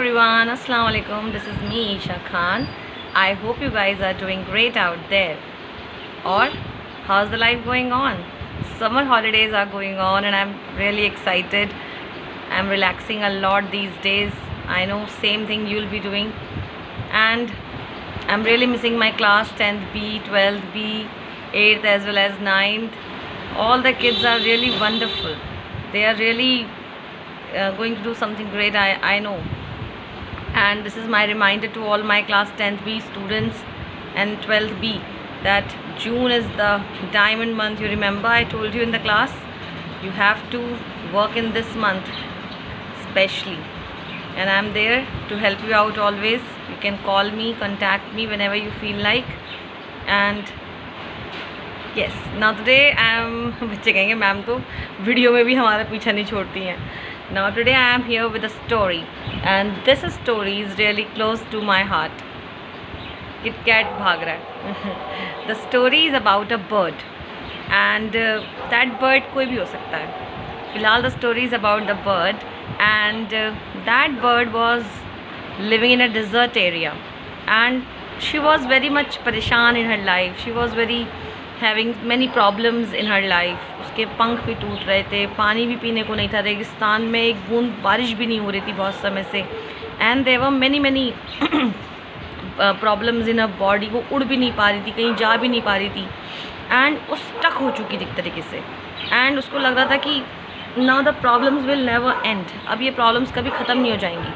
everyone, Assalamu alaikum. This is me Isha Khan. I hope you guys are doing great out there. Or how's the life going on? Summer holidays are going on and I'm really excited. I'm relaxing a lot these days. I know same thing you'll be doing. And I'm really missing my class 10th B, 12th B, 8th as well as 9th. All the kids are really wonderful. They are really going to do something great, I know. And this is my reminder to all my class 10th B students and 12th B that June is the diamond month. You remember I told you in the class you have to work in this month especially, and I'm there to help you out always. You can call me, contact me whenever you feel like. And yes, now today I am बच्चे कहेंगे ma'am तो video में भी हमारा पीछा नहीं छोड़ती हैं. Now today I am here with a story, and this story is really close to my heart. Kit Kat भाग रहा है. The story is about a bird, and that bird कोई भी हो सकता है. फिलहाल the story is about the bird, and that bird was living in a desert area, and she was very much परेशान in her life. She was very having many problems in her life. उसके पंख भी टूट रहे थे, पानी भी पीने को नहीं था, रेगिस्तान में एक बूंद बारिश भी नहीं हो रही थी बहुत समय से. And there were many problems in a body. वो उड़ भी नहीं पा रही थी, कहीं जा भी नहीं पा रही थी, एंड वो स्टक हो चुकी थी एक तरीके से. एंड उसको लग रहा था कि now the problems will never end. अब ये प्रॉब्लम्स कभी ख़त्म नहीं हो जाएंगी.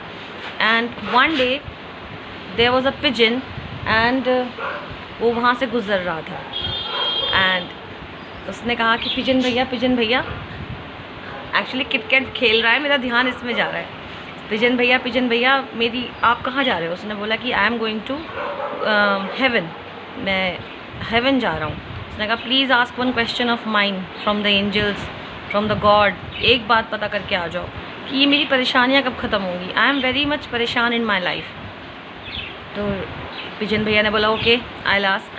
And one day there was a pigeon, and वो वहाँ से गुज़र रहा था. एंड उसने कहा कि पिजन भैया एक्चुअली किटकैट खेल रहा है, मेरा ध्यान इसमें जा रहा है. पिजन भैया मेरी आप कहाँ जा रहे हो? उसने बोला कि I am going to heaven, मैं हेवन जा रहा हूँ. उसने कहा please ask one question of mine from the angels, from the god. एक बात पता करके आ जाओ कि ये मेरी परेशानियाँ कब ख़त्म होंगी. आई एम वेरी मच परेशान इन माई लाइफ. तो पिजन भैया ने बोला okay I will ask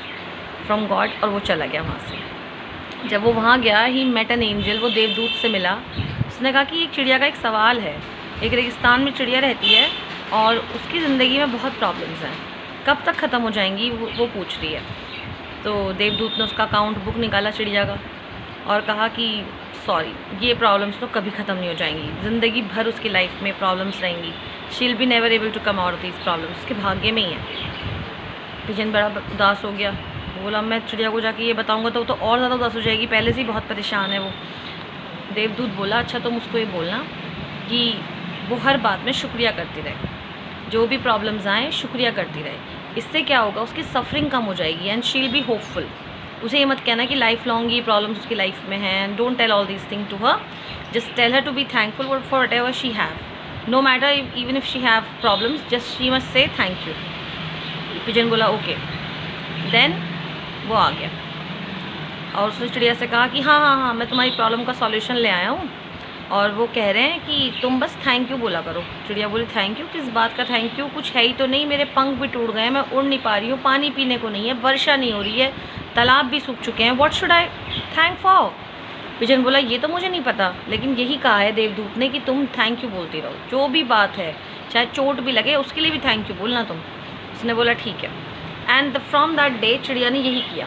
from God, और वो चला गया वहाँ से. जब वो वहाँ गया ही मेट एन एंजल, वो देवदूत से मिला. उसने कहा कि एक चिड़िया का एक सवाल है. एक रेगिस्तान में चिड़िया रहती है और उसकी ज़िंदगी में बहुत प्रॉब्लम्स हैं, कब तक ख़त्म हो जाएंगी वो पूछ रही है. तो देवदूत ने उसका अकाउंट बुक निकाला चिड़िया का और कहा कि सॉरी, ये प्रॉब्लम्स तो कभी ख़त्म नहीं हो जाएंगी, ज़िंदगी भर उसकी लाइफ में प्रॉब्लम्स रहेंगी. She will be never able to come out of these problems. उसके भाग्य में ही है. पिजन बड़ा उदास हो गया. बोला मैं चिड़िया को जाके ये बताऊंगा तो और ज़्यादा उदास हो जाएगी, पहले से ही बहुत परेशान है वो. देवदूत बोला अच्छा तुम उसको ये बोलना कि वो हर बात में शुक्रिया करती रहे, जो भी प्रॉब्लम्स आएँ शुक्रिया करती रहे. इससे क्या होगा, उसकी सफरिंग कम हो जाएगी and she will be hopeful. उसे ये मत कहना कि लाइफ लॉन्ग ये प्रॉब्लम्स उसकी लाइफ में हैं. And don't tell all this thing to her, just tell her to be thankful for whatever she have. No matter even if she have problems, just she must say thank you. Pigeon बोला okay. Then वो आ गया और उसने चिड़िया से कहा कि हाँ मैं तुम्हारी प्रॉब्लम का सॉल्यूशन ले आया हूँ, और वो कह रहे हैं कि तुम बस थैंक यू बोला करो. चिड़िया बोली थैंक यू? किस बात का थैंक यू? कुछ है ही तो नहीं, मेरे पंख भी टूट गए हैं, मैं उड़ नहीं पा रही हूँ, पानी पीने को नहीं है, वर्षा नहीं हो रही है, तालाब भी सूख चुके हैं. What should I thank for? Pigeon बोला ये तो मुझे नहीं पता, लेकिन यही कहा है देवदूत ने कि तुम थैंक यू बोलती रहो, जो भी बात है, चाहे चोट भी लगे उसके लिए भी थैंक यू बोलना तुम. उसने बोला ठीक है. एंड फ्रॉम दैट डे चिड़िया ने यही किया.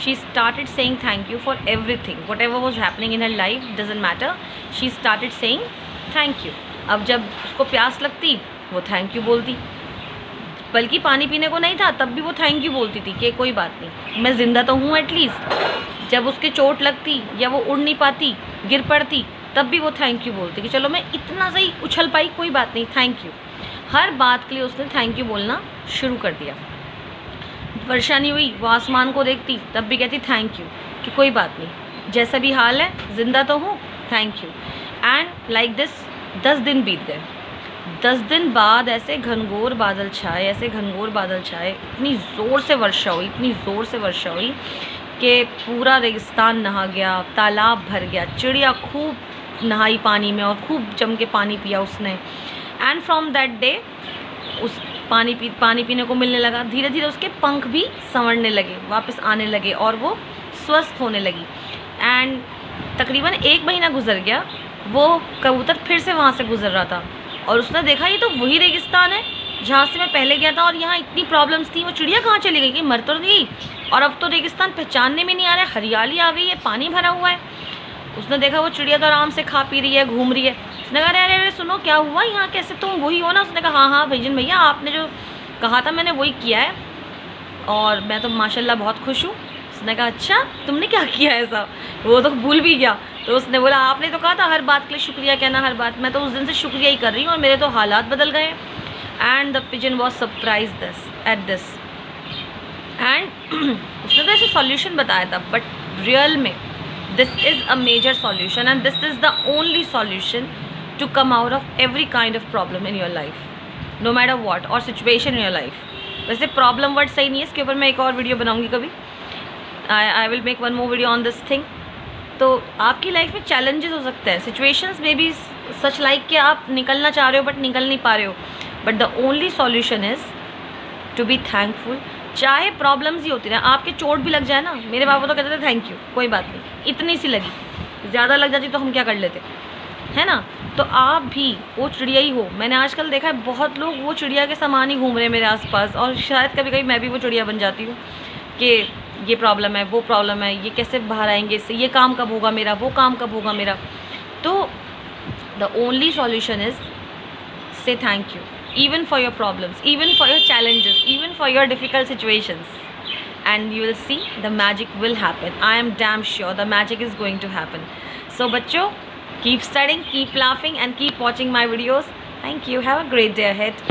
She started saying thank you for everything, what ever was happening in her life doesn't matter, she started saying thank you. अब जब उसको प्यास लगती वो थैंक यू बोलती, बल्कि पानी पीने को नहीं था तब भी वो थैंक यू बोलती थी कि कोई बात नहीं, मैं ज़िंदा तो हूँ एटलीस्ट. जब उसके चोट लगती या वो उड़ नहीं पाती, गिर पड़ती, तब भी वो थैंक यू बोलती कि चलो मैं इतना सही उछल पाई, कोई बात नहीं, थैंक यू. हर बात के लिए उसने थैंक यू बोलना शुरू कर दिया. वर्षा नहीं हुई, वो आसमान को देखती तब भी कहती थैंक यू कि कोई बात नहीं, जैसा भी हाल है ज़िंदा तो हूँ, thank you. And like this 10 दिन बीत गए. 10 दिन बाद ऐसे घनघोर बादल छाए, इतनी ज़ोर से वर्षा हुई कि पूरा रेगिस्तान नहा गया, तालाब भर गया, चिड़िया खूब नहाई पानी में और खूब जम के पानी पिया उसने. एंड फ्रॉम दैट डे उस पानी पीने को मिलने लगा. धीरे धीरे उसके पंख भी संवरने लगे, वापस आने लगे और वो स्वस्थ होने लगी. एंड तकरीबन 1 महीना गुजर गया, वो कबूतर फिर से वहाँ से गुजर रहा था और उसने देखा ये तो वही रेगिस्तान है जहाँ से मैं पहले गया था, और यहाँ इतनी प्रॉब्लम्स थी, वो चिड़िया कहाँ चली गई, कि मर तो नहीं गई, और अब तो रेगिस्तान पहचानने में नहीं आ रहा है, हरियाली आ गई है, पानी भरा हुआ है। उसने देखा वो चिड़िया तो आराम से खा पी रही है, घूम रही है। उसने कहा अरे अरे सुनो क्या हुआ यहाँ, कैसे तुम वही हो ना? उसने कहा हाँ हाँ भाईजान भैया, आपने जो कहा था मैंने वही किया है, और मैं तो माशाल्लाह बहुत खुश हूँ। उसने कहा अच्छा तुमने क्या किया ऐसा? वो तो भूल भी गया। तो उसने बोला आपने तो कहा था हर बात के लिए शुक्रिया कहना, हर बात। मैं तो उस दिन से शुक्रिया ही कर रही हूँ, और मेरे तो हालात बदल गए। And the pigeon was surprise at this. And उसने तो ऐसे सॉल्यूशन बताया था, बट रियल में this is a major solution, and this is the only solution to come out of every kind of problem in your life, no matter what, और situation in your life. वैसे problem word सही नहीं है, इसके ऊपर मैं एक और वीडियो बनाऊंगी कभी। I will make one more video on this thing. तो आपकी लाइफ में चैलेंजेस हो सकते हैं, सिचुएशंस में भी सच लाइक कि आप निकलना चाह रहे हो बट निकल नहीं पा रहे हो, but the only solution is to be thankful. चाहे प्रॉब्लम्स ही होती रहे, आपके चोट भी लग जाए ना, मेरे बाबा तो कहते थे थैंक यू, कोई बात नहीं, इतनी सी लगी, ज़्यादा लग जाती तो हम क्या कर लेते, है ना? तो आप भी वो चिड़िया ही हो। मैंने आजकल देखा है बहुत लोग वो चिड़िया के समान ही घूम रहे हैं मेरे आसपास, और शायद कभी कभी मैं भी वो चिड़िया बन जाती हूँ कि ये प्रॉब्लम है, वो प्रॉब्लम है, ये कैसे बाहर आएंगे इससे, ये काम कब होगा मेरा, वो काम कब होगा मेरा। तो द ओनली सॉल्यूशन इज़ से thank you, even for your problems, even for your challenges, even for your difficult situations, and you will see the magic will happen. I am damn sure the magic is going to happen. So bachcho, keep studying, keep laughing, and keep watching my videos. Thank you. Have a great day ahead.